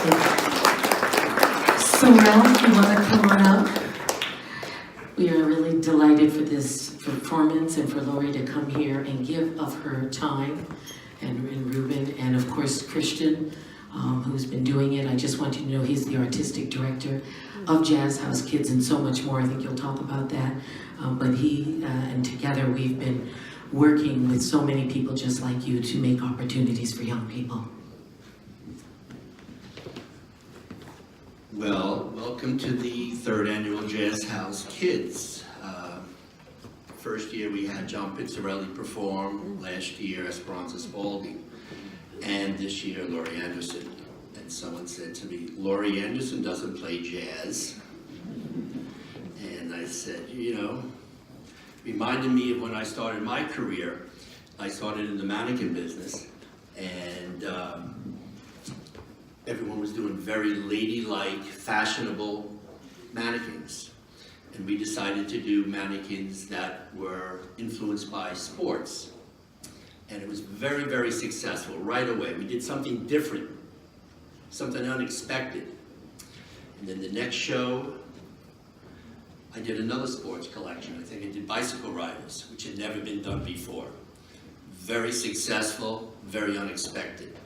So Ralph, you want to come on up? We are really delighted for this performance and for Laurie to come here and give of her time, and Rubin, and of course Christian, who's been doing it. I just want you to know he's the artistic director of Jazz House Kids and so much more. I think you'll talk about that. But he and together we've been working with so many people just like you to make opportunities for young people. Well, welcome to the third annual Jazz House Kids. First year we had John Pizzarelli perform, last year Esperanza Spalding, and this year Laurie Anderson. And someone said to me, Laurie Anderson doesn't play jazz. And I said, you know, reminded me of when I started my career. I started in the mannequin business, and everyone was doing very ladylike, fashionable mannequins. And we decided to do mannequins that were influenced by sports. And it was very, very successful right away. We did something different, something unexpected. And then the next show, I did another sports collection. I think I did bicycle riders, which had never been done before. Very successful, very unexpected.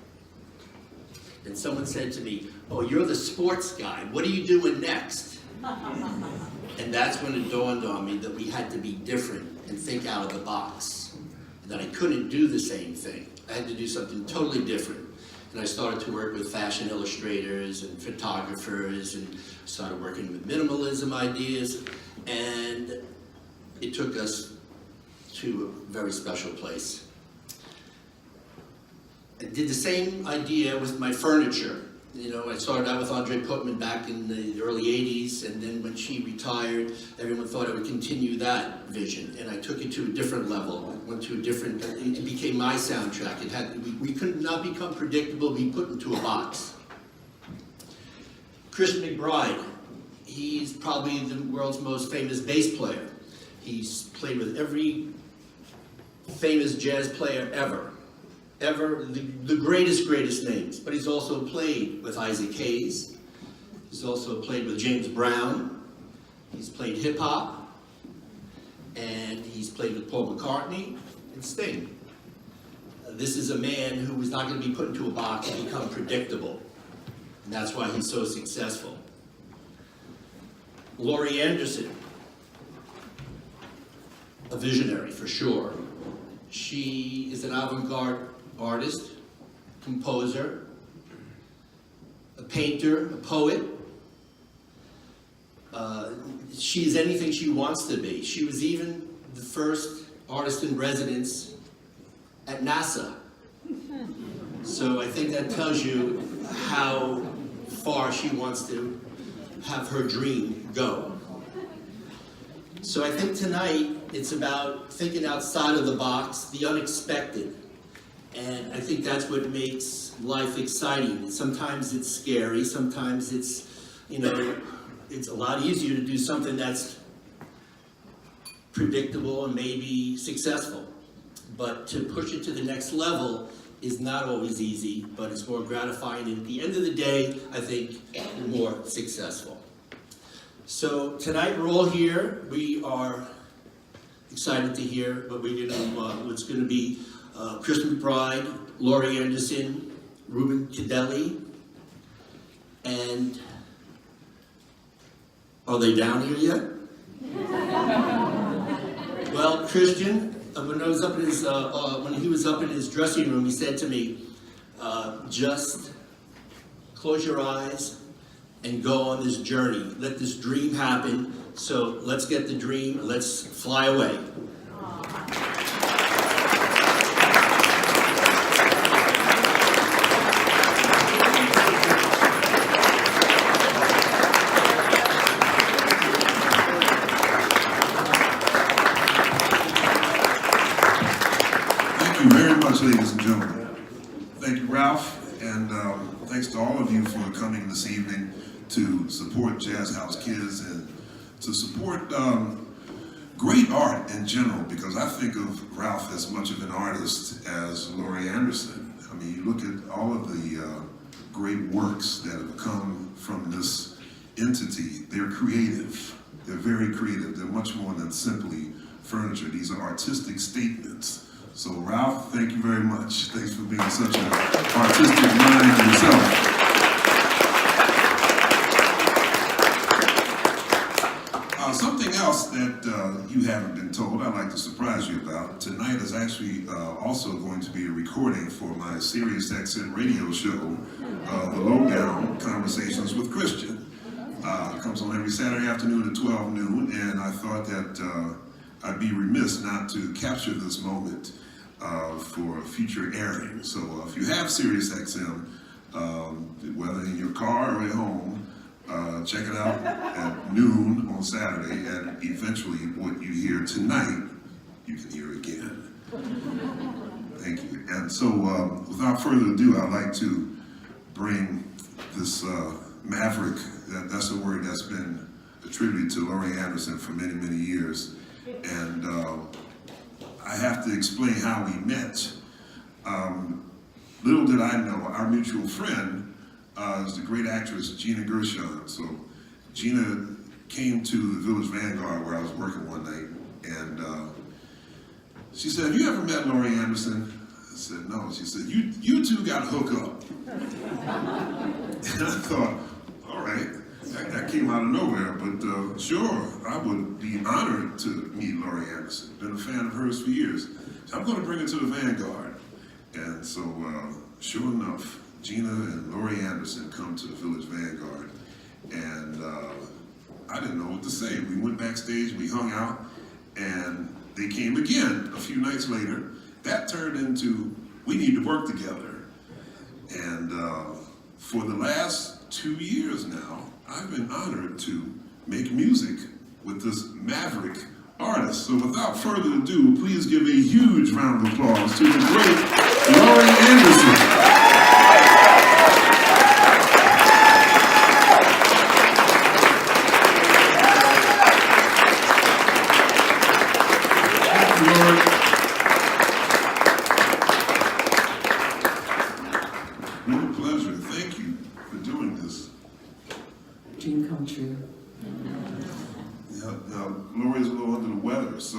And someone said to me, oh, you're the sports guy. What are you doing next? And that's when it dawned on me that we had to be different and think out of the box. And that I couldn't do the same thing. I had to do something totally different. And I started to work with fashion illustrators and photographers and started working with minimalism ideas. And it took us to a very special place. I did the same idea with my furniture. You know, I started out with Andre Putman back in the early 80s, and then when she retired, everyone thought I would continue that vision, and I took it to a different level. I went to a different, it became my soundtrack. It had, we could not become predictable, be put into a box. Christian McBride, he's probably the world's most famous bass player. He's played with every famous jazz player ever, the greatest names, but he's also played with Isaac Hayes. He's also played with James Brown. He's played hip hop, and he's played with Paul McCartney and Sting. This is a man who is not going to be put into a box and become predictable, and that's why he's so successful. Laurie Anderson, a visionary for sure. She is an avant-garde artist, composer, a painter, a poet. She's anything she wants to be. She was even the first artist in residence at NASA. So I think that tells you how far she wants to have her dream go. So I think tonight it's about thinking outside of the box, the unexpected. And I think that's what makes life exciting. Sometimes it's scary, sometimes it's, you know, it's a lot easier to do something that's predictable and maybe successful. But to push it to the next level is not always easy, but it's more gratifying. And at the end of the day, I think we're more successful. So tonight we're all here. We are excited to hear what we're going to, what's going to be Christian McBride, Laurie Anderson, Rubin Kodheli, and are they down here yet? Well, Christian, when he was up in his dressing room, he said to me, just close your eyes and go on this journey. Let this dream happen. So let's get the dream. Let's fly away. Thank you very much, ladies and gentlemen. Thank you, Ralph, and thanks to all of you for coming this evening to support Jazz House Kids and to support great art in general, because I think of Ralph as much of an artist as Laurie Anderson. I mean, you look at all of the great works that have come from this entity. They're creative. They're very creative. They're much more than simply furniture. These are artistic statements. So Ralph, thank you very much. Thanks for being such an artistic mind yourself. Something else that you haven't been told, I'd like to surprise you about. Tonight is actually also going to be a recording for my Sirius XM radio show, The Lowdown Conversations with Christian. It comes on every Saturday afternoon at 12 noon, and I thought that I'd be remiss not to capture this moment for future airing. So if you have Sirius XM, whether in your car or at home, check it out at noon on Saturday, and eventually what you hear tonight, you can hear again. Thank you. And so without further ado, I'd like to bring this maverick, that's a word that's been attributed to Laurie Anderson for many, many years. And I have to explain how we met. Little did I know, our mutual friend is the great actress Gina Gershon. So Gina came to the Village Vanguard where I was working one night, and she said, "Have you ever met Laurie Anderson?" I said, "No." She said, you two got to hook up." And I thought, all right, that came out of nowhere, but sure, I would be honored to meet Laurie Anderson. Been a fan of hers for years. So I'm going to bring her to the Vanguard. And so, sure enough, Gina and Laurie Anderson come to the Village Vanguard, and I didn't know what to say. We went backstage, we hung out, and they came again a few nights later. That turned into, we need to work together. And for the last 2 years now, I've been honored to make music with this maverick artist. So without further ado, please give a huge round of applause to the great Laurie Anderson. Dream come true. Yeah, now, Laurie's a little under the weather, so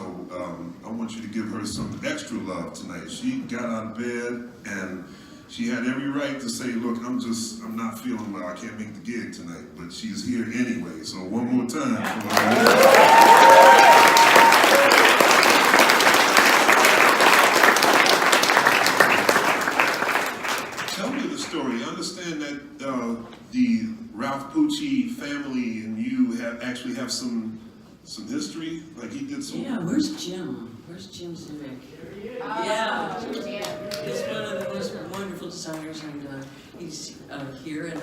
I want you to give her some extra love tonight. She got out of bed, and she had every right to say, "Look, I'm not feeling well, I can't make the gig tonight," but she's here anyway, so one more time for Laurie. Tell me the story. I understand that the Ralph PUCCI family and you actually have some history. Like he did some. Yeah, where's Jim? Where's Jim Civic? Yeah, he's one of the most wonderful designers, and he's here at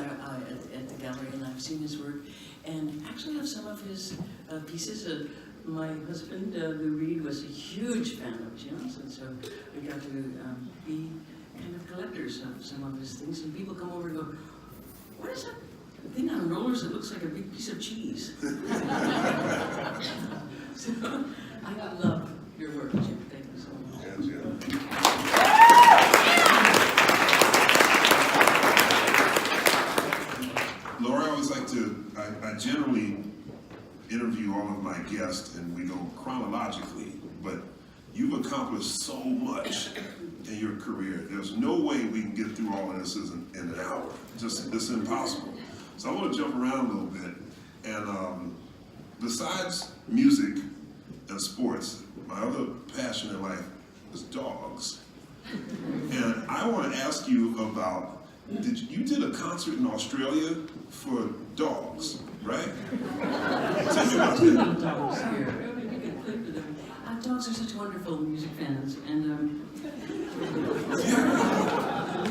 the gallery, and I've seen his work, and actually have some of his pieces. My husband, Lou Reed, was a huge fan of Jim's, and so we got to be kind of collectors of some of his things, and people come over and go, "What is that thing on rollers that looks like a big piece of cheese?" So I love your work, Jim. Thank you so much. Laura, I always like to, I generally interview all of my guests and we go chronologically, but you've accomplished so much in your career. There's no way we can get through all of this in an hour. It's impossible. So I want to jump around a little bit. And besides music and sports, my other passion in life is dogs. And I want to ask you about, you did a concert in Australia for dogs, right? Tell me about Two that. little dogs here. You can play with them. Dogs are such wonderful music fans, and the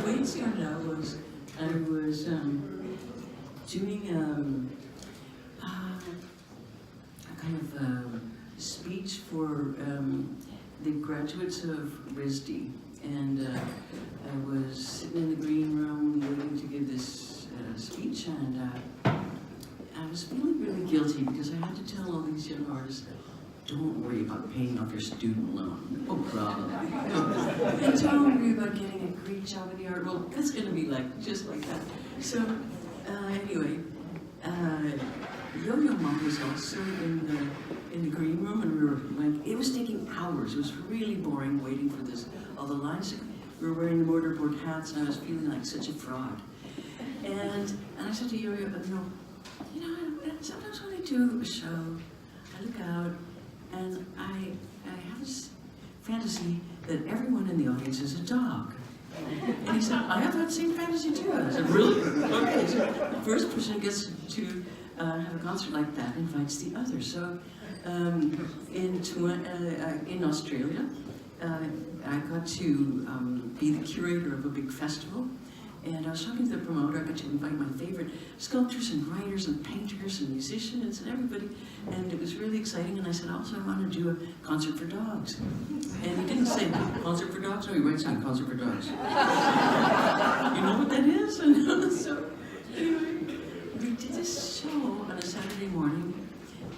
way it started out was I was doing a kind of speech for the graduates of RISD, and I was sitting in the green room waiting to give this speech, and I was feeling really guilty because I had to tell all these young artists, don't worry about paying off your student loan, no problem. And don't worry about getting a great job in the art world, that's going to be just like that. So, anyway, Yo-Yo Mom was also in the green room, and we were like, it was taking hours. It was really boring waiting for this. All the lines, we were wearing the mortarboard hats, and I was feeling like such a fraud. And I said to Yo-Yo, sometimes when I do a show, I look out, and I have this fantasy that everyone in the audience is a dog. And he said, I have that same fantasy too. I said, really? Okay, so the first person gets to have a concert like that invites the others. So in Australia, I got to be the curator of a big festival. And I was talking to the promoter. I got to invite my favorite sculptors and writers and painters and musicians and everybody. And it was really exciting. And I said, also, I want to do a concert for dogs. And he didn't say concert for dogs. No, he writes down concert for dogs. You know what that is? And so anyway, we did this show on a Saturday morning.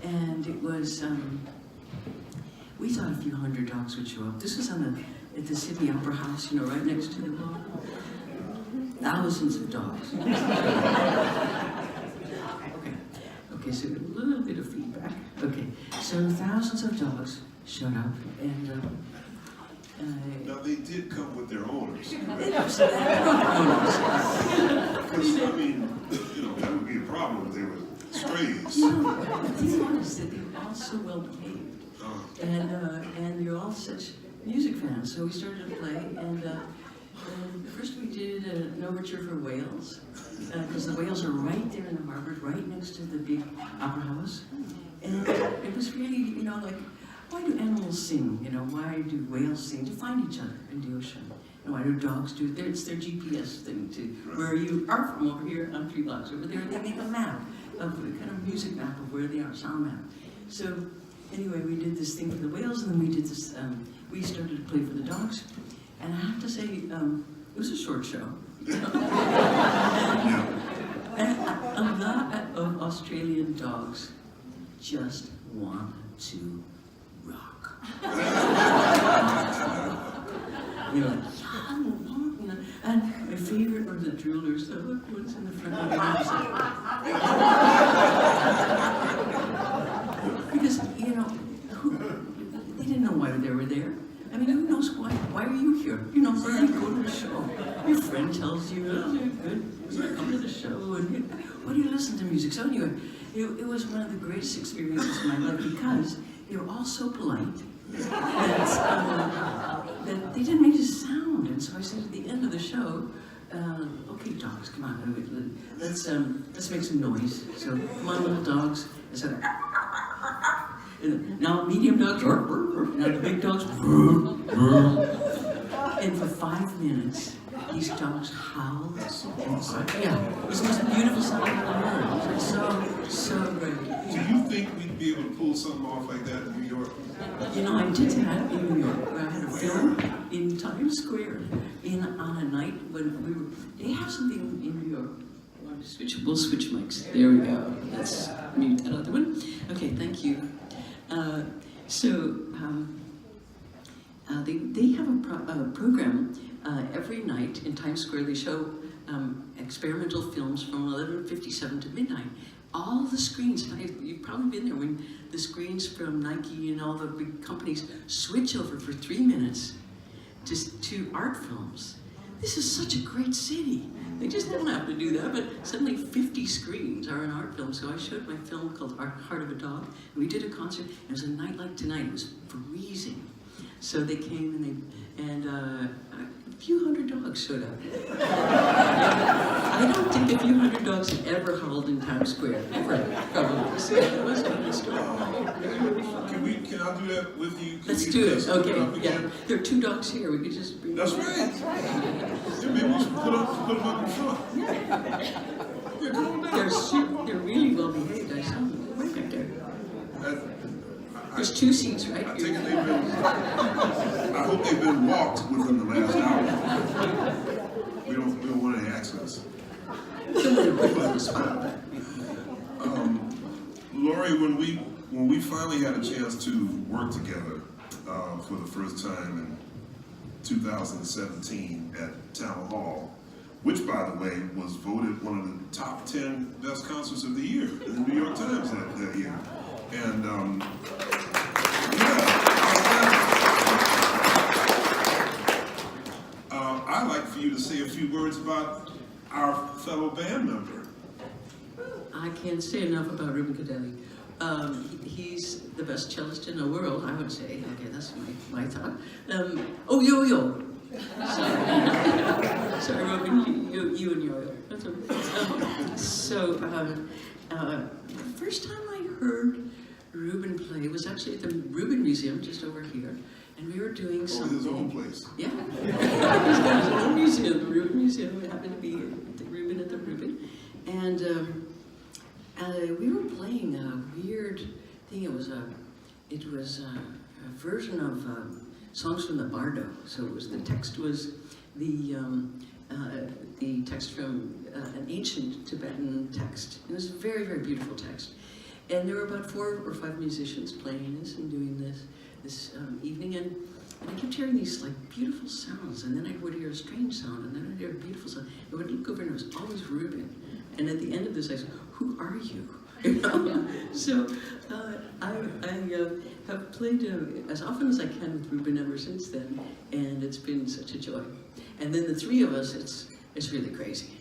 And it was, we thought a few hundred dogs would show up. This was at the Sydney Opera House, right next to the hall. Thousands of dogs. Okay, so a little bit of feedback. Okay, so thousands of dogs showed up, and Now they did come with their owners. Because, I mean, that would be a problem if they were strays. the thing was that they were all so well behaved, and you're all such music fans. So we started to play, and first we did an overture for Wales, because the whales are right there in the harbor, right next to the big opera house. And it was really, like, why do animals sing? Why do whales sing? To find each other in the ocean. And why do dogs do it? It's their GPS thing to where you are from over here, I'm 3 blocks over there. They make a map, a kind of music map of where they are, sound map. So anyway, we did this thing for the whales, and then we did this, we started to play for the dogs. And I have to say, it was a short show. And a lot of Australian dogs just want to rock. Like, and my favorite were the droolers. The ones in the front of the house. Because, they didn't know why they were there. I mean, who knows why? Why are you here? Why do you go to the show? Your friend tells you, oh, you're good, come to the show, and why do you listen to music? So anyway, it was one of the greatest experiences of my life because they were all so polite that they didn't make a sound. And so I said at the end of the show, okay, dogs, come on, let's make some noise. So come on, little dogs. I said, now medium dogs, now the big dogs, and for 5 minutes, these dogs howled. Yeah, it was the most beautiful sound I've ever heard. So great. Do you think we'd be able to pull something off like that in New York? I did that in New York, where I had a film in Times Square on a night when they have something in New York. We'll switch mics. There we go. Let's mute that other one. Okay, thank you. They have a program every night in Times Square. They show experimental films from 11:57 to midnight. All the screens, you've probably been there when the screens from Nike and all the big companies switch over for 3 minutes to art films. This is such a great city. They just don't have to do that, but suddenly 50 screens are in art films. So I showed my film called Heart of a Dog, and we did a concert. It was a night like tonight. It was freezing. So they came and a few hundred dogs showed up. I don't think a few hundred dogs have ever howled in Times Square, ever, probably. So it was a good story. Can I do that with you? Let's do it. Okay. Yeah. There are 2 dogs here. We could just bring That's them. right. Yeah, maybe we should put them up in front. Yeah, come on down. They're really well behaved. I saw them right back there. There's 2 seats, right? I take it I hope they've been walked within the last hour. We don't want any accidents. Laurie, when we finally had a chance to work together for the first time in 2017 at Town Hall, which, by the way, was voted one of the top 10 best concerts of the year in the New York Times that year. And I'd like for you to say a few words about our fellow band member. I can't say enough about Rubin Kodheli. He's the best cellist in the world, I would say. Okay, that's my thought. Oh, yo-yo. Sorry, Rubin, you and yo-yo. That's okay. The first time I heard Rubin play was actually at the Rubin Museum, just over here. And we were doing something. His own place. Yeah. He's got his own museum, the Rubin Museum. We happened to be at the Rubin. And we were playing a weird thing. It was a version of songs from the Bardo. So the text was the text from an ancient Tibetan text. It was a very, very beautiful text. And there were about 4 or 5 musicians playing this and doing this evening, and I kept hearing these like beautiful sounds, and then I would hear a strange sound, and then I'd hear a beautiful sound. I would look over, and it was always Rubin. And at the end of this, I said, "Who are you?" So I have played as often as I can with Rubin ever since then, and it's been such a joy. And then the 3 of us, it's really crazy.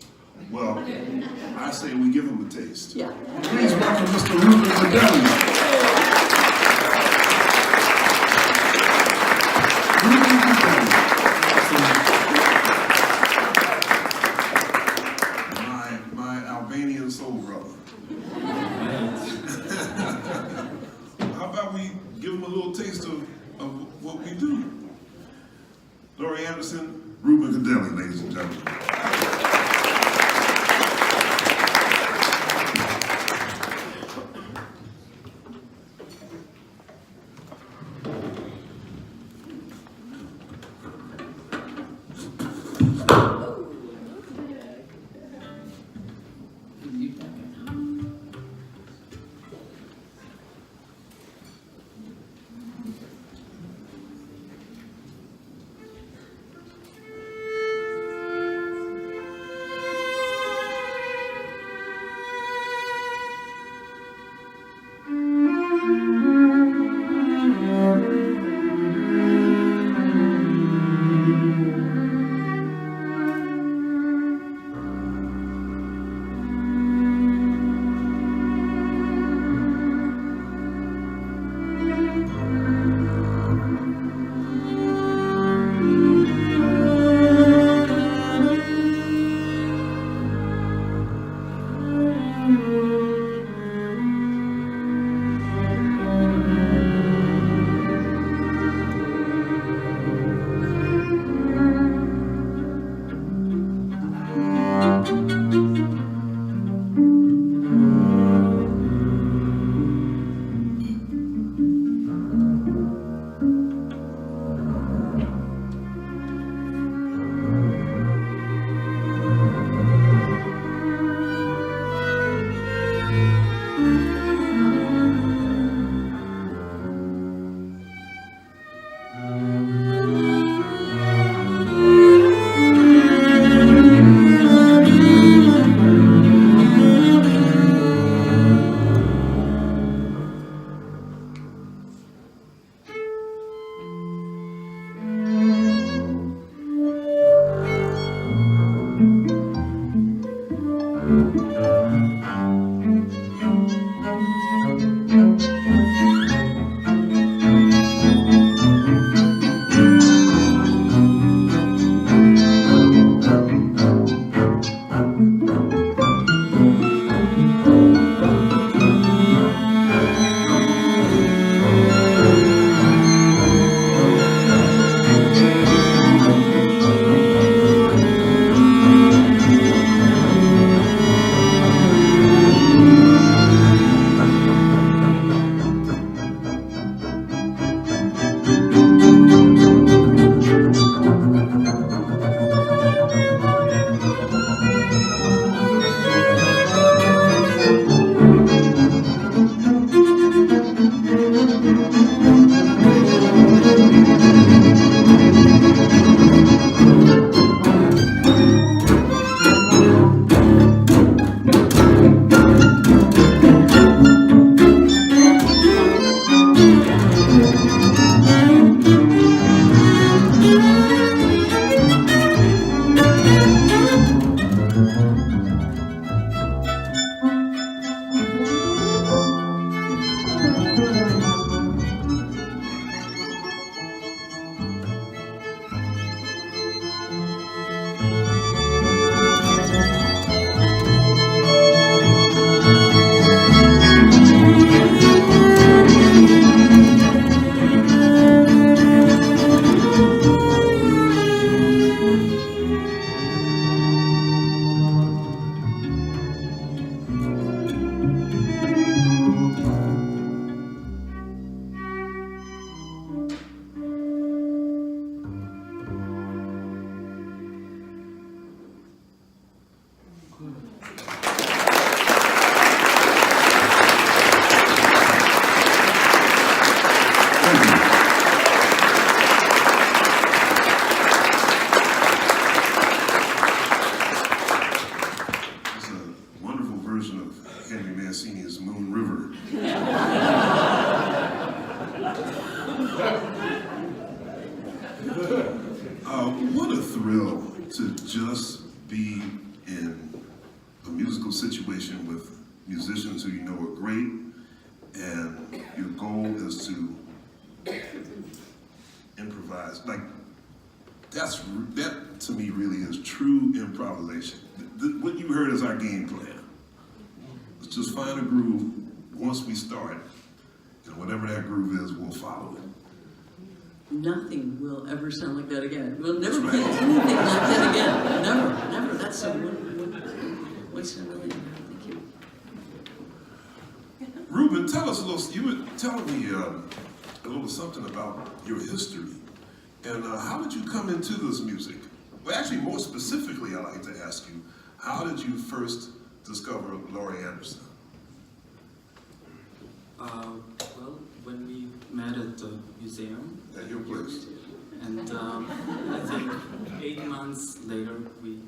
Well, I say we give him a taste. Yeah. Please welcome Mr. Rubin Kodheli. My Albanian soul brother. How about we give him a little taste of what we do? Laurie Anderson, Rubin Kodheli, ladies and gentlemen. to just be in a musical situation with musicians who you know are great, and your goal is to improvise. Like, that to me really is true improvisation. What you heard is our game plan. Let's just find a groove once we start, and whatever that groove is, we'll follow it. Nothing will ever sound like that again. We'll never That's play right. anything like that again. Never, never. That's a once in a million. Thank you. Rubin, tell us a little. You were telling me a little something about your history, and how did you come into this music? Well, actually, more specifically, I'd like to ask you, how did you first discover Laurie Anderson? Well, when we met at the museum, At your place. and I think 8 months later we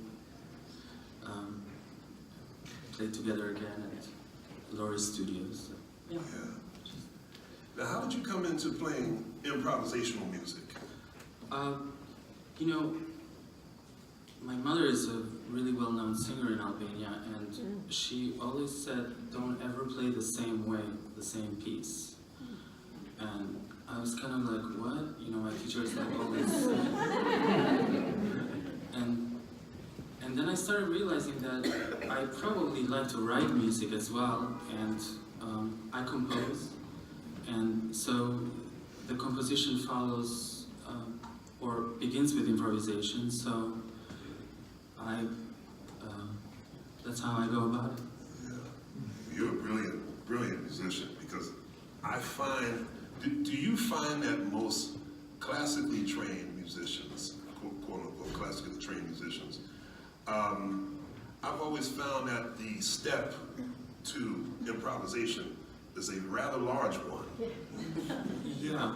played together again at Laurie's studios. Yeah. Yeah. Now, how did you come into playing improvisational music? You know, my mother is a really well-known singer in Albania, and she always said, don't ever play the same way, the same piece. And I was kind of like, what? You know, my teacher is like always and then I started realizing that I probably like to write music as well, and I compose. And so the composition follows, or begins with improvisation, so that's how I go about it. Yeah. You're a brilliant, brilliant musician, because I find, do you find that most classically trained musicians, quote unquote classically trained musicians, I've always found that the step to improvisation is a rather large one. Yeah.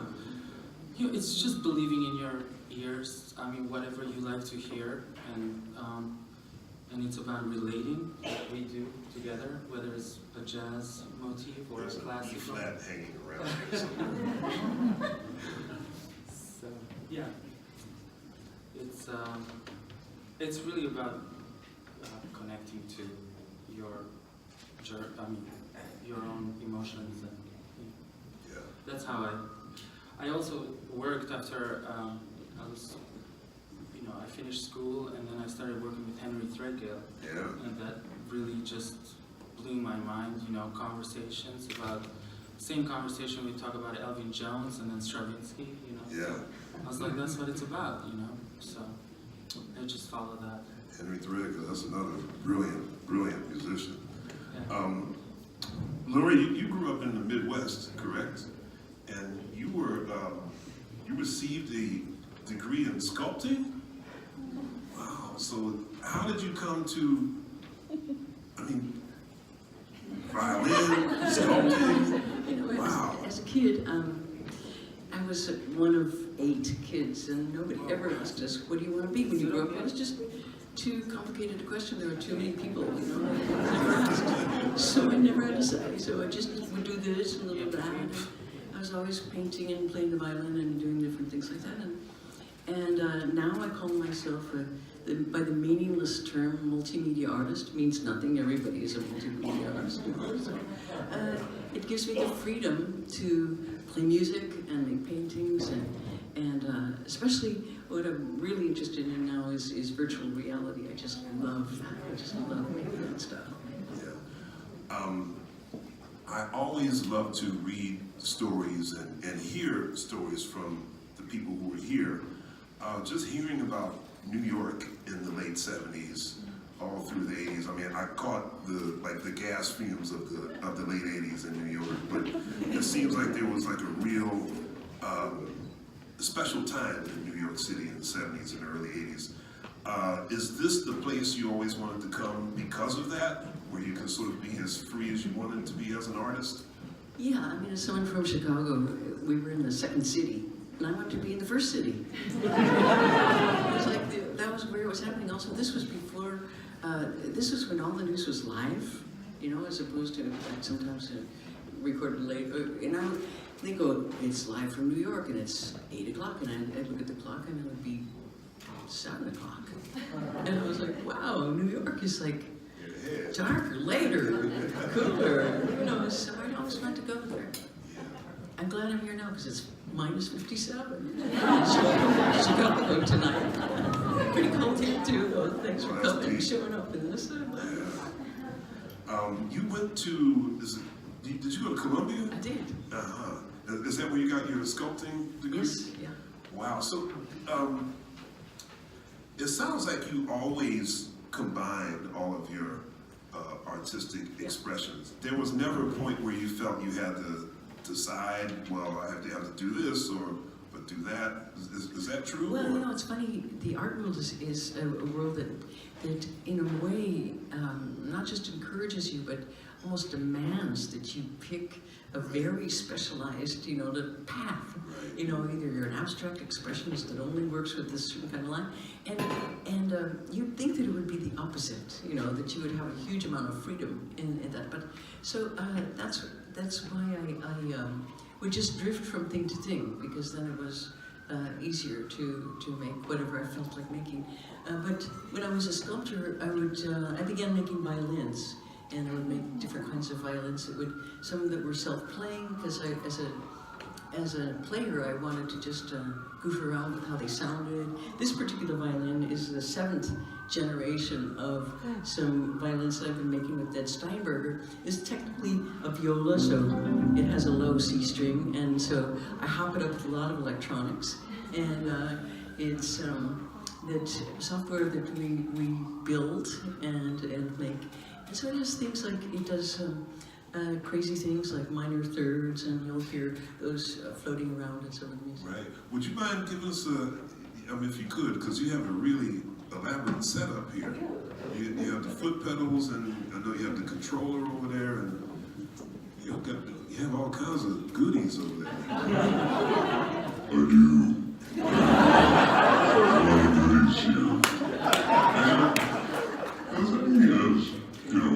You know, it's just believing in your ears. I mean, whatever you like to hear, and it's about relating what we do together, whether it's a jazz motif or There's a an E classical. flat hanging around here somewhere. So yeah, it's really about connecting to your your own emotions, and Yeah. that's how I also worked after I finished school, and then I started working with Henry Threadgill, Yeah. and that really just blew my mind. You know, conversations about same conversation we talk about Elvin Jones and then Stravinsky. You know, Yeah. so I was like, that's what it's about. You know, so I just follow that. Henry Threadgill, that's another brilliant, brilliant musician. Yeah. Laurie, you grew up in the Midwest, correct? And you you received a degree in sculpting? Wow, so how did you come to, I mean, violin, sculpting? You know, Wow. as a kid, I was one of 8 kids, and nobody ever asked us, what do you want to be when you grow up? It was just too complicated a question. There were too many people, you know. I never asked. So I never had to say. So I just would do this and a little that. And I was always painting and playing the violin and doing different things like that. And now I call myself by the meaningless term multimedia artist. Means nothing. Everybody is a multimedia artist. You know? So, it gives me the freedom to play music and make paintings, and especially what I'm really interested in now is virtual reality. I just love that. I just love making that stuff. Yeah. I always love to read stories and hear stories from the people who are here. Just hearing about New York in the late 70s, all through the 80s. I mean, I caught the gas fumes of the late 80s in New York, but it seems like there was like a real special time in New York City in the 70s and early 80s. Is this the place you always wanted to come because of that, where you can sort of be as free as you wanted to be as an artist? Yeah, I mean, as someone from Chicago, we were in the second city, and I wanted to be in the first city. It was like, that was where it was happening. Also, this was before, this was when all the news was live, you know, as opposed to like sometimes recorded late. And I would think, oh, it's live from New York, and it's 8 o'clock, and I'd look at the clock, and it would be 7 o'clock. And I was like, wow, New York is like darker, later, cooler, you know, so I always wanted to go there. I'm glad I'm here now because it's minus 57. Chicago tonight. Pretty cold here too, though. Thanks for coming and showing up in this. You went to, did you go to Columbia? I did. Uh-huh. Is that where you got your sculpting degree? Yes, yeah. Wow, so it sounds like you always combined all of your artistic expressions. There was never a point where you felt you had to decide, well, I have to do this but do that. Is that true? Well, you know, it's funny. The art world is a world that in a way, not just encourages you, but almost demands that you pick a very specialized, you know, the path. You know, either you're an abstract expressionist that only works with this certain kind of line, and you'd think that it would be the opposite. You know, that you would have a huge amount of freedom in that. But so that's why I would just drift from thing to thing, because then it was easier to make whatever I felt like making. But when I was a sculptor, I began making violins, and I would make different kinds of violins. Some that were self-playing, because as a player, I wanted to just goof around with how they sounded. This particular violin is the 7th generation of some violins that I've been making with Ed Steinberger. It's technically a viola, so it has a low C string, and so I hop it up with a lot of electronics. And it's that software that we build and make. And so it has things like, it does crazy things like minor thirds, and you'll hear those floating around and some of the music. Right. Would you mind giving us if you could, because you have a really elaborate setup here. You have the foot pedals, and I know you have the controller over there, and you have all kinds of goodies over there. I do. A lot of goodies here. And the thing is, you know,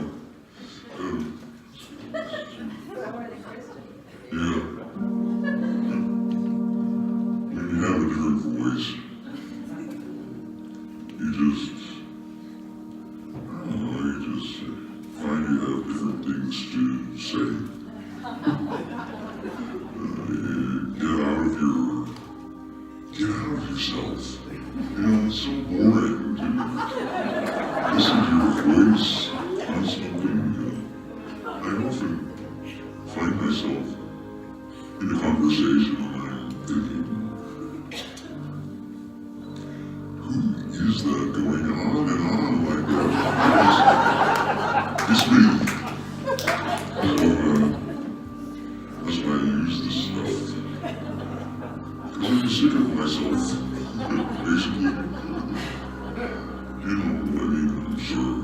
yeah. When you have a different voice, you just find you have different things to say. Get out of yourself. You know, it's so boring to listen to your voice constantly. I often find myself in a conversation and I'm thinking, who is that going on and on like that? It's me. So, that's why I use this stuff. Because I'm sick of myself, basically. You know what I mean, I'm sure.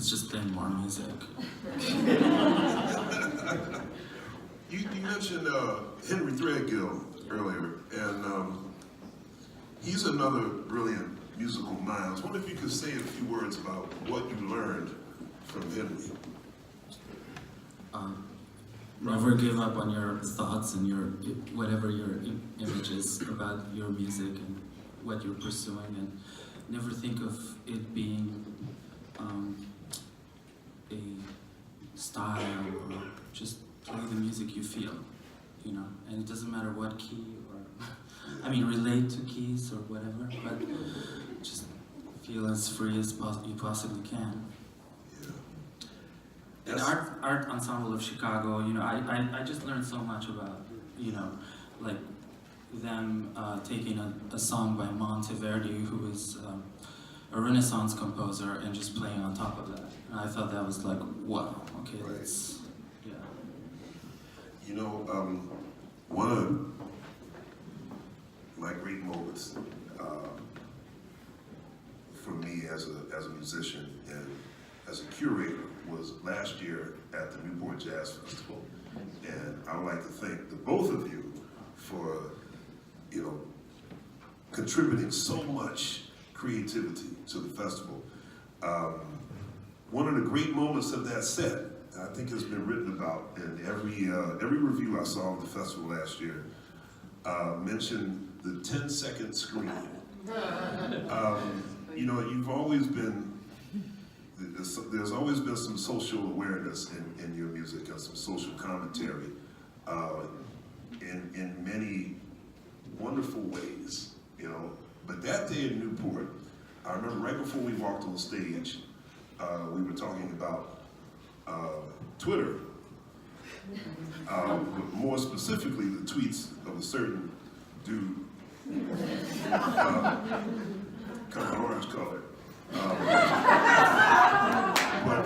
It's just playing more music. You mentioned Henry Threadgill earlier, and he's another brilliant musical mind. I was wondering if you could say a few words about what you learned from Henry. Never give up on your thoughts and your whatever your images about your music and what you're pursuing, and never think of it being a style, or just play the music you feel, you know. And it doesn't matter what key, or I mean, relate to keys or whatever, but just feel as free as you possibly can. And art ensemble of Chicago, you know, I just learned so much about, you know, like them taking a song by Monteverdi, who was a Renaissance composer, and just playing on top of that. And I thought that was like, wow, okay, that's, yeah. You know, one of my great moments for me as a musician and as a curator was last year at the Newport Jazz Festival. And I would like to thank the both of you for, you know, contributing so much creativity to the festival. One of the great moments of that set, I think has been written about in every review I saw of the festival last year, mentioned the 10-second screen. You know, you've always been, there's always been some social awareness in your music and some social commentary in many wonderful ways, you know. But that day in Newport, I remember right before we walked on stage, we were talking about Twitter, but more specifically the tweets of a certain dude, kind of orange color. But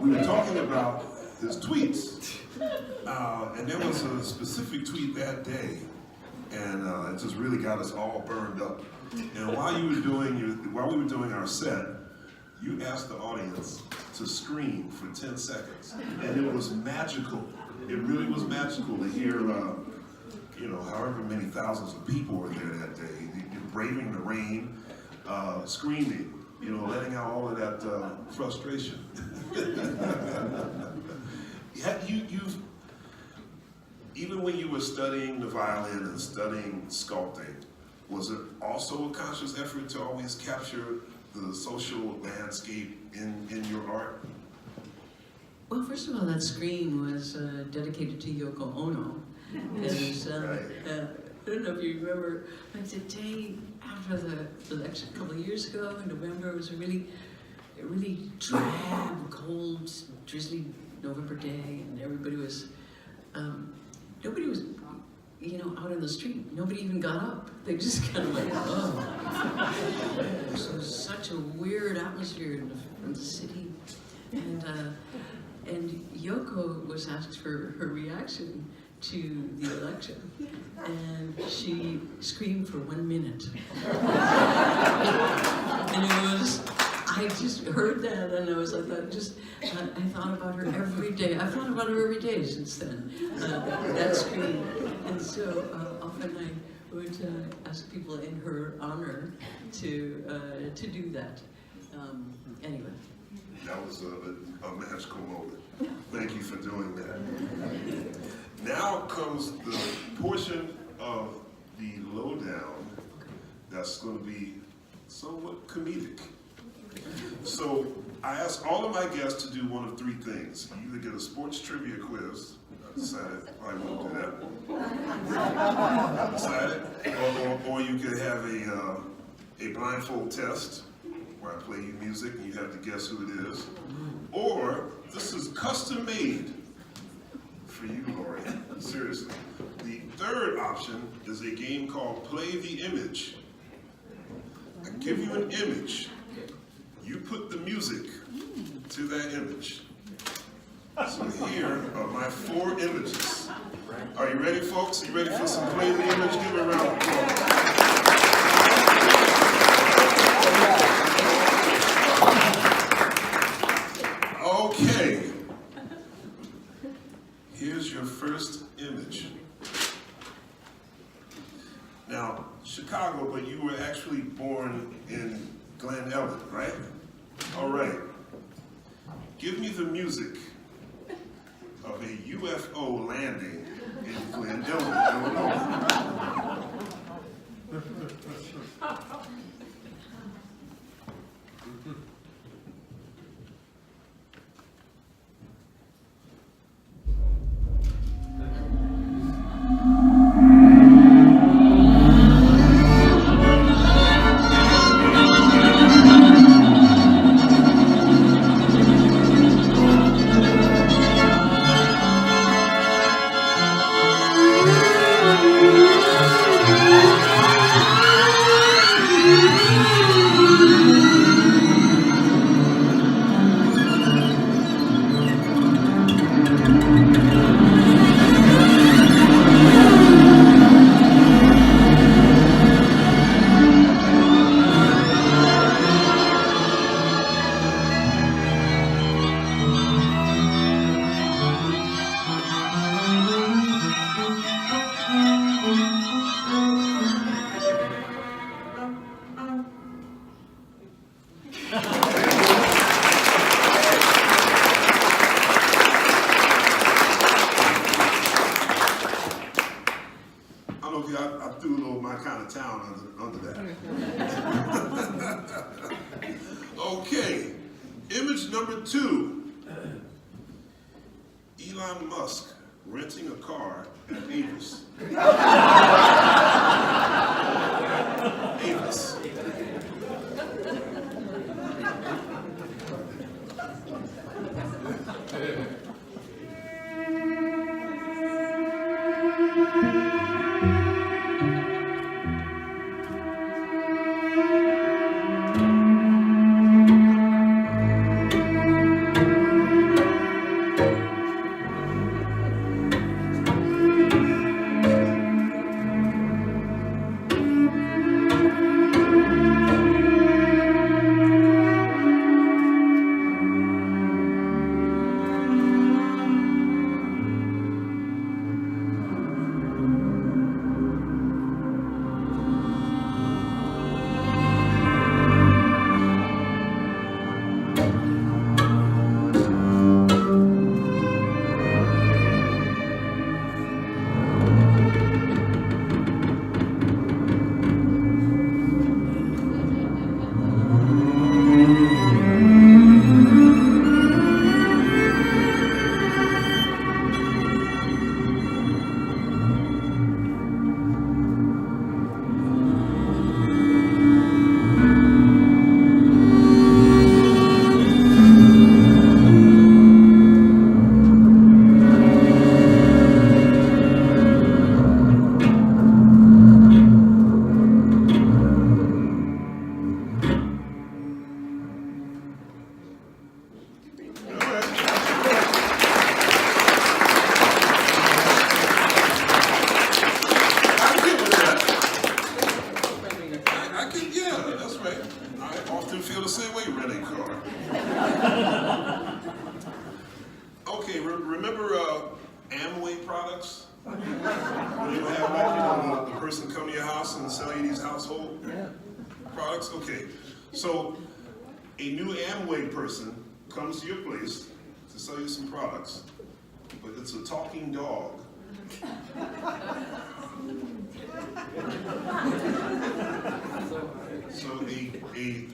we were talking about his tweets, and there was a specific tweet that day, and it just really got us all burned up. And while we were doing our set, you asked the audience to scream for 10 seconds, and it was magical. It really was magical to hear, you know, however many thousands of people were there that day, braving the rain, screaming, you know, letting out all of that frustration. You've, even when you were studying the violin and studying sculpting, was it also a conscious effort to always capture the social landscape in your art? Well, first of all, that scream was dedicated to Yoko Ono. I don't know if you remember, like the day after the election a couple of years ago in November, it was a really drab, cold, drizzly November day, and everybody was, nobody was, you know, out on the street. Nobody even got up. They just kind of like, oh. It was such a weird atmosphere in the city, and Yoko was asked for her reaction to the election, and she screamed for 1 minute. And it was, I just heard that, and I was like, I thought about her every day. I've thought about her every day since then, that scream. And so often I would ask people in her honor to do that. Anyway. That was a magical moment. Thank you for doing that. Now comes the portion of the lowdown that's going to be somewhat comedic. So I asked all of my guests to do one of three things. You either get a sports trivia quiz, I decided I won't do that. I decided, or you could have a blindfold test where I play you music and you have to guess who it is. Or this is custom made for you, Laurie. Seriously. The third option is a game called Play the Image. I give you an image. You put the music to that image. So here are my 4 images. Are you ready, folks? Are you ready for some Play the Image? Give me a round of applause. Glenn Elliott, right? All right. Give me the music of a UFO landing in Glen Elliott, Illinois. I threw a little my kind of town under that. Okay, image number 2. Elon Musk renting a car at Avis. Avis. Okay, so a new Amway person comes to your place to sell you some products, but it's a talking dog. So a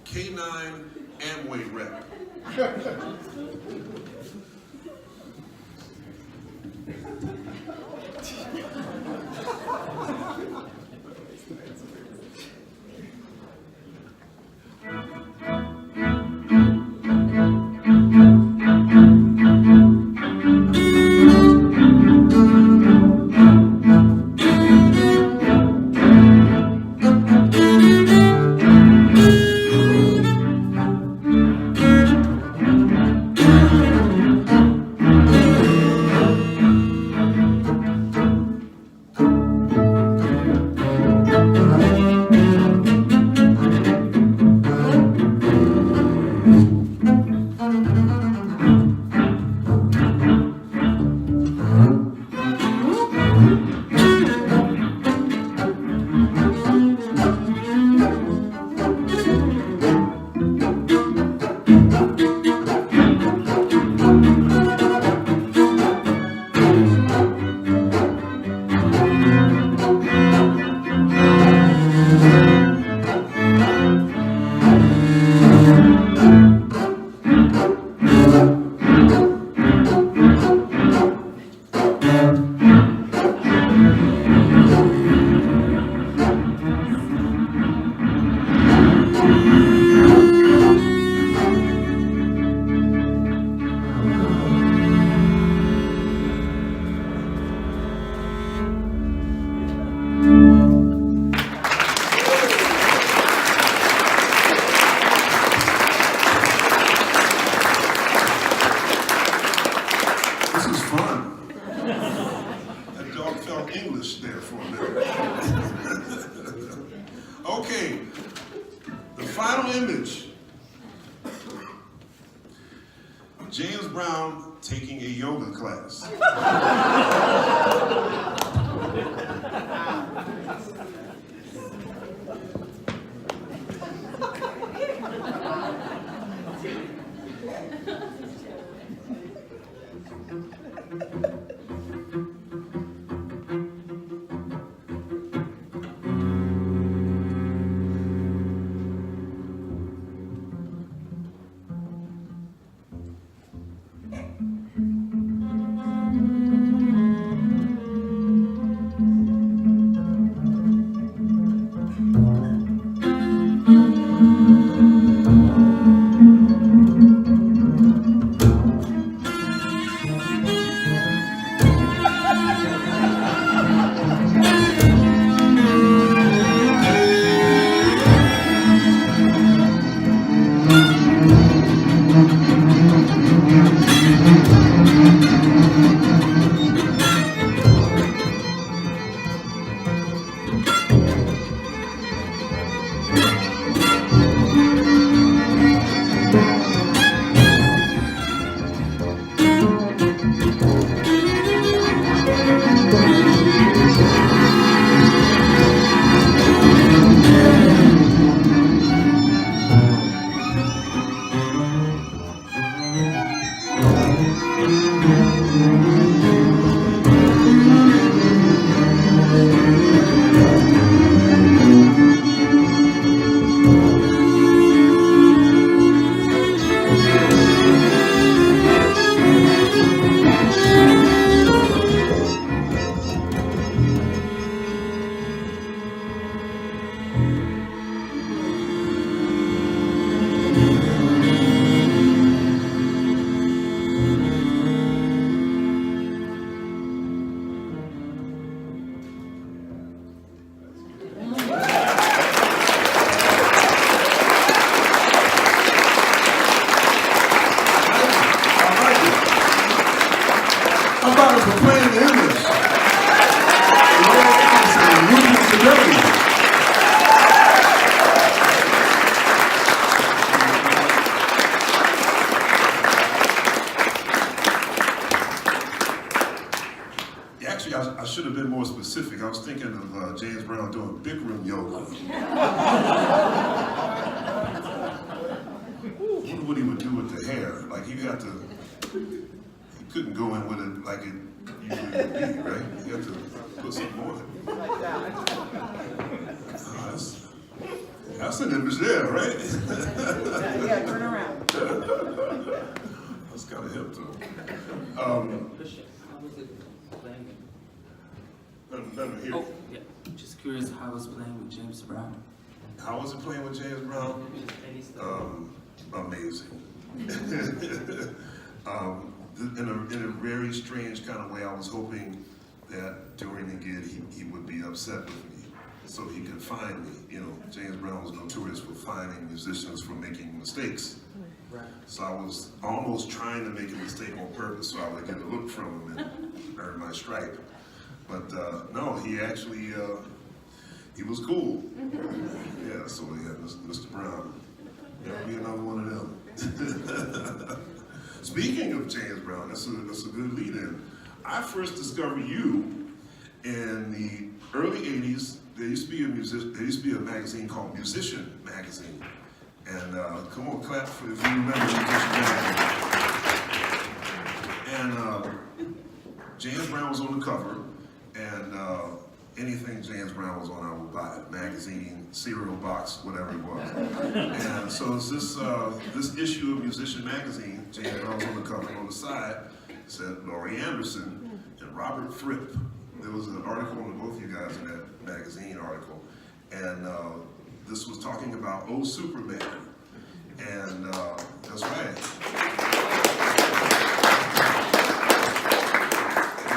K9 Amway rep. This is fun. That dog felt English there for a minute. Okay, the final image. James Brown taking a yoga class. How about us for playing the image? Laurie Anderson and Rubin Kodheli. Actually, I should have been more specific. I was thinking of James Brown doing Bikram yoga. I wonder what he would do with the hair. Like he couldn't go in with it like it usually would be, right? You have to put something more in it. Like that. Oh, that's an image there, right? Yeah, turn around. That's kind of hip though. Christian, how was it playing? None here. Oh, yeah. Just curious how was playing with James Brown? How was it playing with James Brown? Any stuff? Amazing. In a very strange kind of way, I was hoping that during the gig he would be upset with me so he could find me. You know, James Brown was notorious for finding musicians for making mistakes. Right. So I was almost trying to make a mistake on purpose so I would get a look from him and earn my stripe. But no, he actually, he was cool. Yeah, so yeah, Mr. Brown, yeah, be another one of them. Speaking of James Brown, that's a good lead-in. I first discovered you in the early '80s. There used to be a magazine called Musician Magazine. And come on, clap if you remember Musician Magazine. And James Brown was on the cover, and anything James Brown was on, I would buy it. Magazine, cereal box, whatever it was. And so it's this issue of Musician Magazine, James Brown was on the cover, and on the side it said Laurie Anderson and Robert Fripp. There was an article on both of you guys in that magazine article. And this was talking about "Oh Superman," and that's right.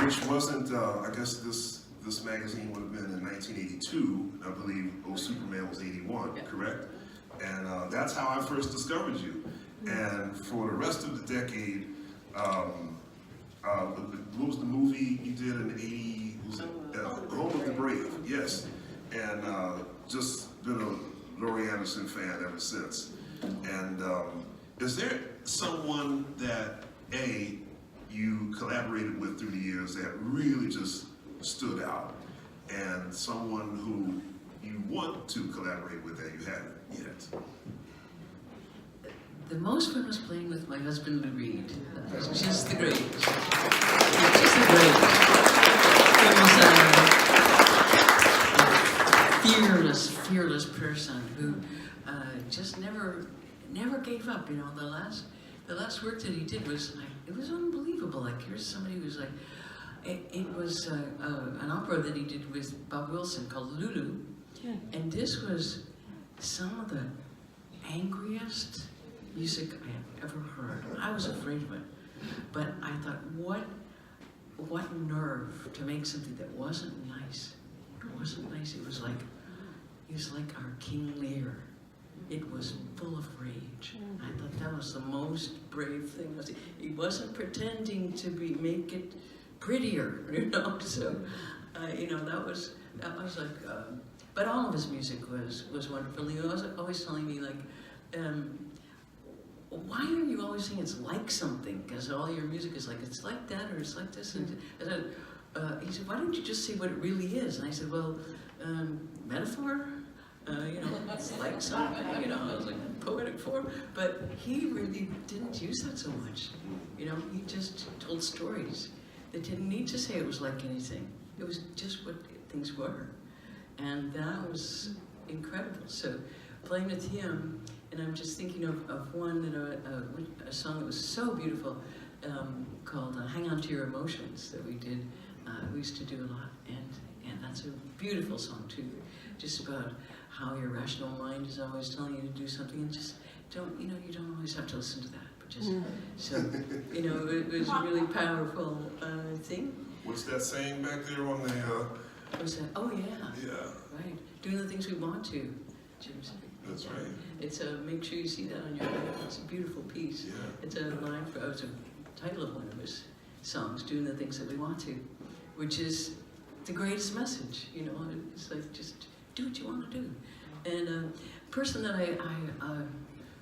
Which wasn't, I guess this magazine would have been in 1982. I believe "Oh Superman" was 81, correct? And that's how I first discovered you. And for the rest of the decade, what was the movie you did in '80? Was it Home of the Brave? Yes. And just been a Laurie Anderson fan ever since. And is there someone that you collaborated with through the years that really just stood out, and someone who you want to collaborate with that you haven't yet? The most fun was playing with my husband, Lou Reed. That was just the greatest. Just the greatest. He was a fearless person who just never gave up. You know, the last work that he did was like, it was unbelievable. Like, here's somebody who's like, it was an opera that he did with Bob Wilson called Lulu, and this was some of the angriest music I have ever heard. I was afraid of it, but I thought, what nerve to make something that wasn't nice. It wasn't nice. It was like our King Lear. It was full of rage. I thought that was the most brave thing. He wasn't pretending to make it prettier, you know. So, you know, that was like. But all of his music was wonderful. He was always telling me like, why are you always saying it's like something? Because all your music is like, it's like that or it's like this. And he said, why don't you just say what it really is? And I said, well, metaphor. You know, it's like something, you know, I was like poetic form, but he really didn't use that so much. You know, he just told stories that didn't need to say it was like anything. It was just what things were. And that was incredible. So playing with him, and I'm just thinking of one, that a song that was so beautiful called Hang On To Your Emotions that we did, we used to do a lot, and that's a beautiful song too, just about how your rational mind is always telling you to do something, and just don't, you know, you don't always have to listen to that, but just, so, you know, it was a really powerful thing. What's that saying back there on the, What was that? Oh yeah. yeah, Right, doing the things we want to, Jim said. that's right. It's make sure you see that on your record. It's a beautiful piece. Yeah. It's a line it's a title of one of his songs, doing the things that we want to, which is the greatest message, you know. It's like, just do what you want to do. And a person that I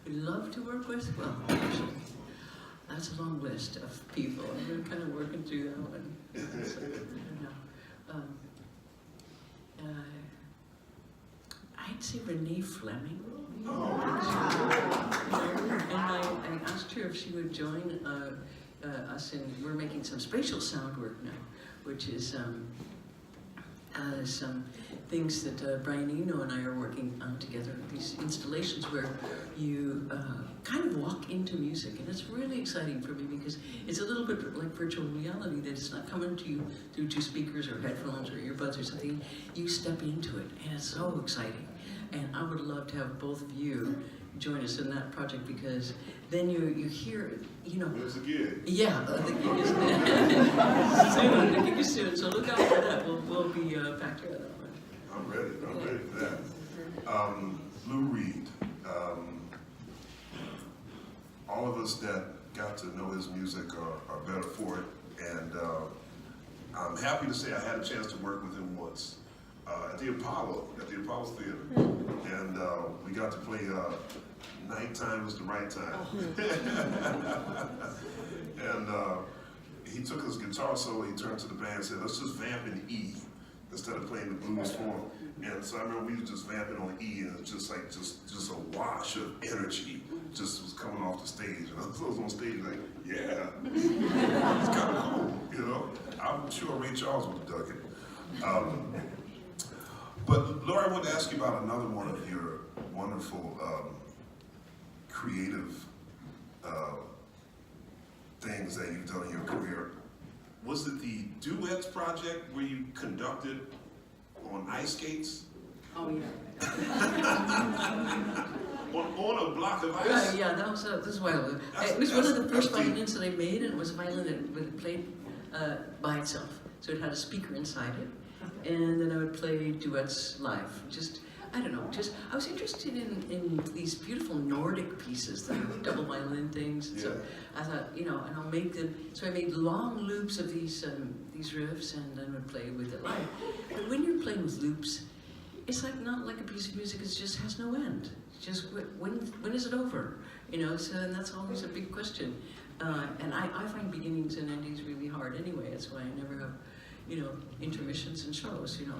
would love to work with, well, actually, that's a long list of people. I've been kind of working through that one. So, I don't know. I'd say Renee Fleming. Oh. And I asked her if she would join us, and we're making some spatial sound work now, which is some things that Brian Eno and I are working on together, these installations where you kind of walk into music, and it's really exciting for me because it's a little bit like virtual reality, that it's not coming to you through two speakers or headphones or earbuds or something. You step into it, and it's so exciting. And I would love to have both of you join us in that project, because then you hear, you know. There's a gig. Yeah, the gig is soon. The gig is soon. So look out for that. We'll be back here on that one. I'm ready for that. Lou Reed, all of us that got to know his music are better for it, and I'm happy to say I had a chance to work with him once at the Apollo Theater, and we got to play Nighttime Was the Right Time. And he took his guitar solo, he turned to the band and said, let's just vamp in E instead of playing the blues form. And so I remember we were just vamping on E, and it was just like, just a wash of energy just was coming off the stage. And I was on stage like, yeah, it's kind of cool, you know? I'm sure Ray Charles would have dug it. But Laurie, I want to ask you about another one of your wonderful creative things that you've done in your career. Was it the Duets project where you conducted on ice skates? Oh yeah. On a block of ice? Right, yeah, that was a while ago. It was one of the first that's deep. violins that I made, and it was a violin that played by itself. So it had a speaker inside it, and then I would play duets live. Just, I don't know, just, I was interested in these beautiful Nordic pieces, the double violin things. And so I thought, you know, and I'll make them, so I made long loops of these riffs, and then would play with it live. But when you're playing with loops, it's like not like a piece of music, it just has no end. Just when is it over? You know, so and that's always a big question. And I find beginnings and endings really hard anyway. That's why I never have, you know, intermissions and shows. You know,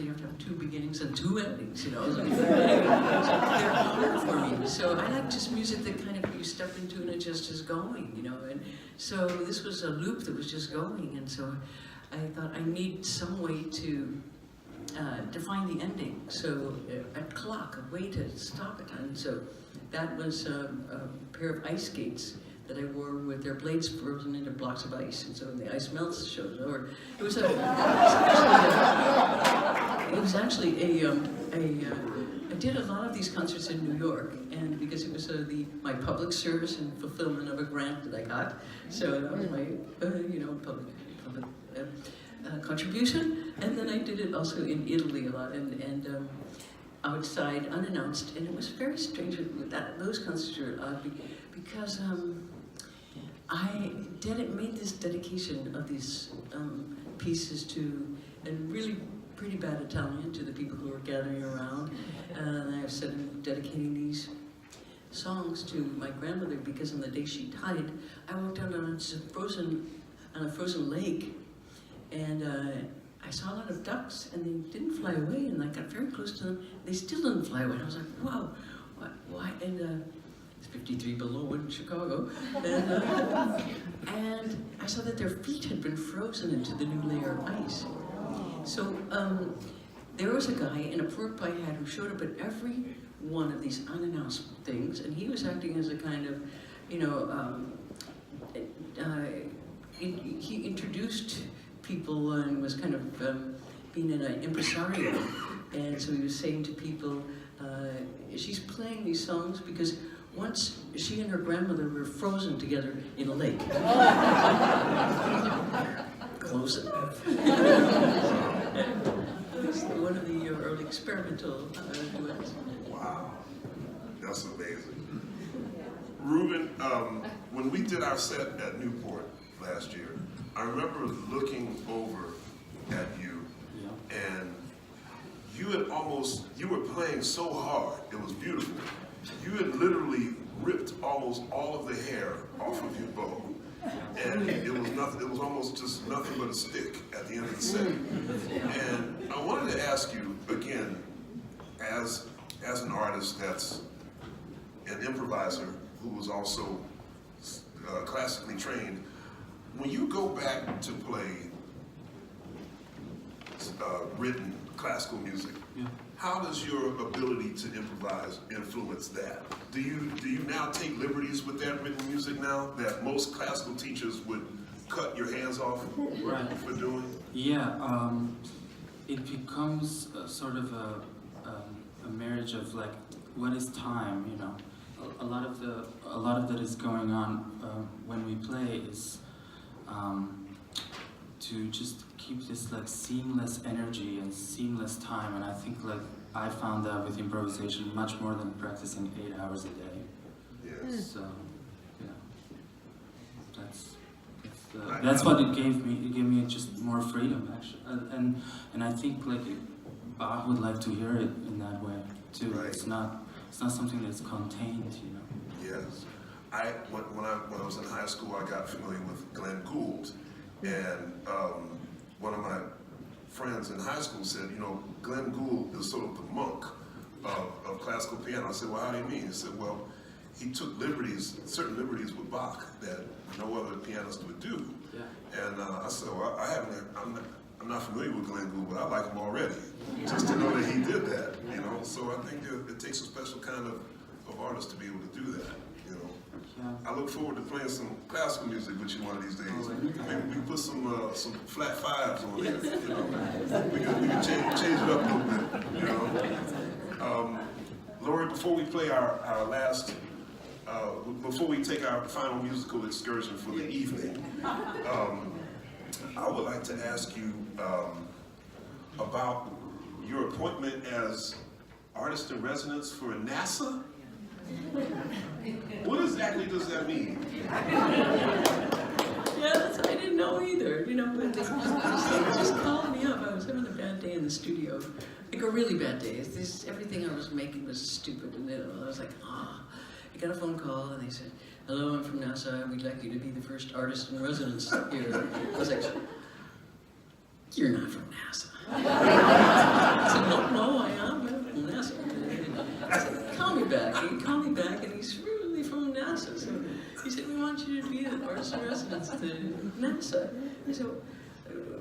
you have to have 2 beginnings and 2 endings. You know, so they're hard for me. So I like just music that kind of you step into and it just is going. You know, and so this was a loop that was just going, and so I thought I need some way to define the ending, so a clock, a way to stop it, and so that was a pair of ice skates that I wore with their blades frozen into blocks of ice, and so when the ice melts, it shows over. It was actually I did a lot of these concerts in New York, and because it was my public service and fulfillment of a grant that I got, so that was my you know, public contribution. And then I did it also in Italy a lot, and outside, unannounced, and it was very strange. Those concerts were odd because I made this dedication of these pieces to, and really pretty bad Italian, to the people who were gathering around, and I said I'm dedicating these songs to my grandmother because on the day she died, I walked out on a frozen lake, and I saw a lot of ducks, and they didn't fly away, and I got very close to them. They still didn't fly away. And I was like, wow, why? And it's 53 below in Chicago, and I saw that their feet had been frozen into the new layer of ice. So there was a guy in a pork pie hat who showed up at every one of these unannounced things, and he was acting as a kind of, you know, he introduced people and was kind of being an impresario, and so he was saying to people, she's playing these songs because once she and her grandmother were frozen together in a lake. Close enough. It's one of the early experimental duets. Wow, that's amazing. Rubin, when we did our set at Newport last year, I remember looking over at you, and you were playing so hard, it was beautiful. You had literally ripped almost all of the hair off of your bow, and it was almost just nothing but a stick at the end of the set. And I wanted to ask you, again, as an artist that's an improviser who was also classically trained, when you go back to play written classical music, how does your ability to improvise influence that? Do you now take liberties with that written music now that most classical teachers would cut your hands off for doing? Yeah, it becomes sort of a marriage of like, what is time, you know? A lot of that is going on when we play is to just keep this like seamless energy and seamless time, and I think like I found that with improvisation much more than practicing 8 hours a day. Yes. So yeah, that's what it gave me. It gave me just more freedom, actually, and I think like Bach would like to hear it in that way too. Right. It's not something that's contained, you know. Yes. When I was in high school, I got familiar with Glenn Gould, and one of my friends in high school said, you know, Glenn Gould is sort of the monk of classical piano. I said, well, how do you mean? He said, well, he took certain liberties with Bach that no other pianist would do. Yeah. And I said, well, I'm not familiar with Glenn Gould, but I like him already. Just to know that he did that, you know. So I think it takes a special kind of artist to be able to do that, you know. Yeah. I look forward to playing some classical music with you one of these days. Maybe we can put some flat fives on there, you know. We can change it up a little bit, you know. Laurie, before we play our last, before we take our final musical excursion for the evening, I would like to ask you about your appointment as artist in residence for NASA. What exactly does that mean? Yeah, I didn't know either, you know, but they just called me up. I was having a bad day in the studio, like a really bad day. Everything I was making was stupid, and I was like, I got a phone call, and they said, hello, I'm from NASA, we'd like you to be the first artist in residence here. I was like, you're not from NASA. I said, no, I am from NASA. I said, call me back. He called me back, and he's really from NASA. So he said, we want you to be an artist in residence to NASA. I said,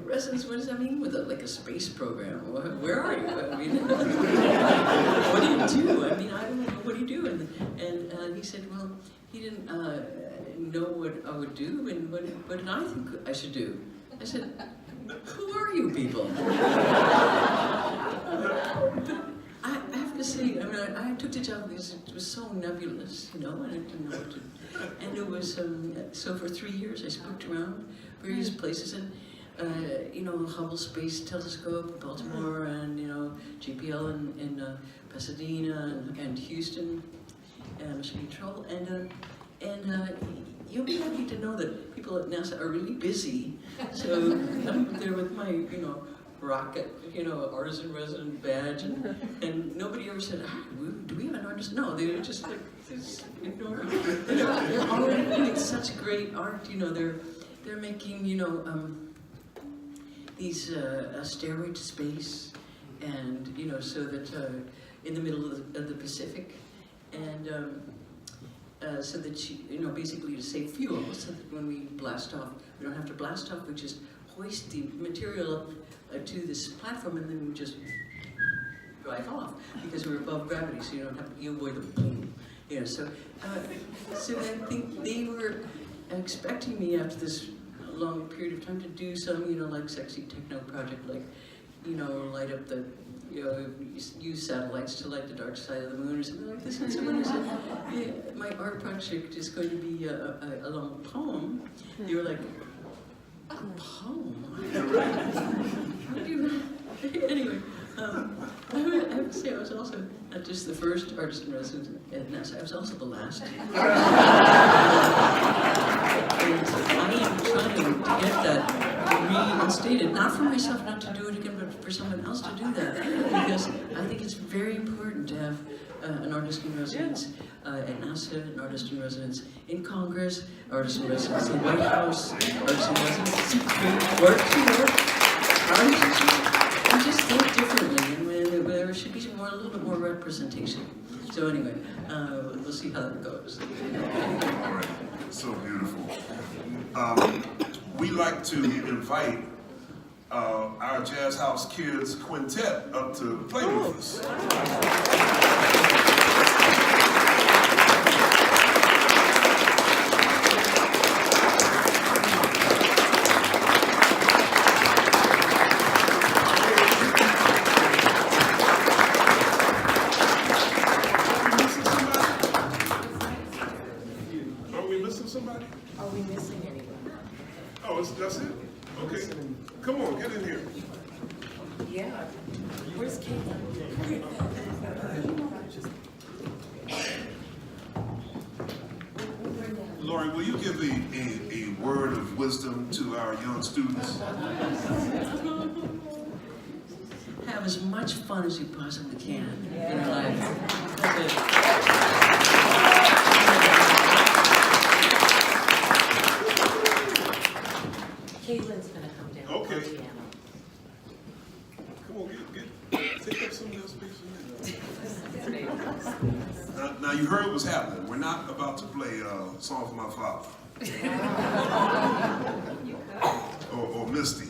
residence, what does that mean? With like a space program? Where are you? I mean, what do you do? I mean, I don't know. What do you do? And he said, well, he didn't know what I would do, and what did I think I should do? I said, who are you people? I have to say, I mean, I took the job because it was so nebulous, you know, and I didn't know what to. And it was so for 3 years I spooked around various places, and you know, Hubble Space Telescope in Baltimore, and you know, JPL in Pasadena and Houston, Mission Control, and you'll be happy to know that people at NASA are really busy. So I'm there with my, you know, rocket, you know, artist in resident badge, and nobody ever said, do we have an artist? No, they were just like, just ignore it. They're already doing such great art, you know, they're making, you know, these a stairway to space, and you know, so that in the middle of the Pacific, and so that you know, basically to save fuel, so that when we blast off, we don't have to blast off. We just hoist the material up to this platform, and then we just drive off because we're above gravity, so you avoid the boom. You know, so so I think they were expecting me after this long period of time to do some, you know, like sexy techno project, like, you know, light up the, you know, use satellites to light the dark side of the moon or something like this. And someone said, yeah, my art project is going to be a long poem. They were like, a poem? How do you... Anyway, I have to say I was also not just the first artist in residence at NASA, I was also the last. I am trying to get that reinstated, not for myself not to do it again, but for someone else to do that. Because I think it's very important to have an artist in residence at NASA, an artist in residence in Congress, artist in residence in the White House, artist in residence in Supreme Court. We just think differently, and there should be a little bit more representation. So anyway, we'll see how that goes. All right, so beautiful. We like to invite our Jazz House Kids Quintet up to play with us. Are we missing anyone? Oh, that's it? Okay. Come on, get in here. Yeah. Where's Caitlin? Laurie, will you give a word of wisdom to our young students? Have as much fun as you possibly can in your life. That's it. Caitlin's gonna come down. Okay. On piano. Come on, take up some of that space. Now you heard what's happening. We're not about to play a song for my father. or Misty.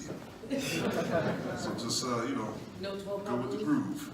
So just, you know, No 12 go with the groove.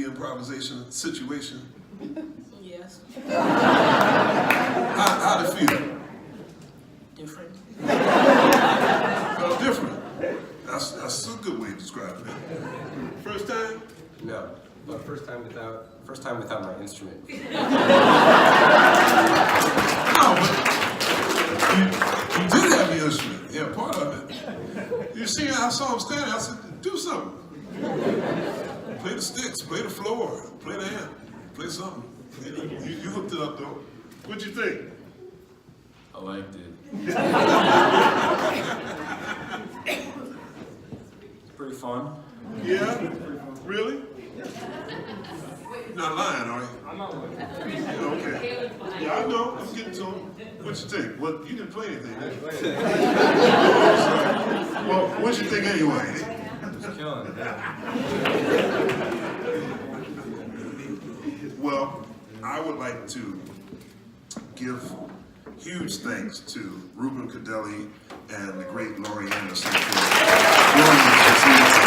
Improvisation situation? Yes. How'd it feel? Different. Felt different. That's a good way to describe it. First time? No, but first time without my instrument. No, but you did have the instrument. Yeah, part of it. You see, I saw him standing. I said, do something. Play the sticks, play the floor, play the amp, play something. You hooked it up though. What'd you think? I liked it. It's pretty fun. Yeah? Really? You're not lying, are you? I'm not lying. Yeah, Okay. Yeah, I know. I'm getting to him. What you think? What you didn't play anything, did you? Well, what you think anyway? Just killing it. Yeah. Well, I would like to give huge thanks to Rubin Kodheli and the great Laurie Anderson for joining us this evening.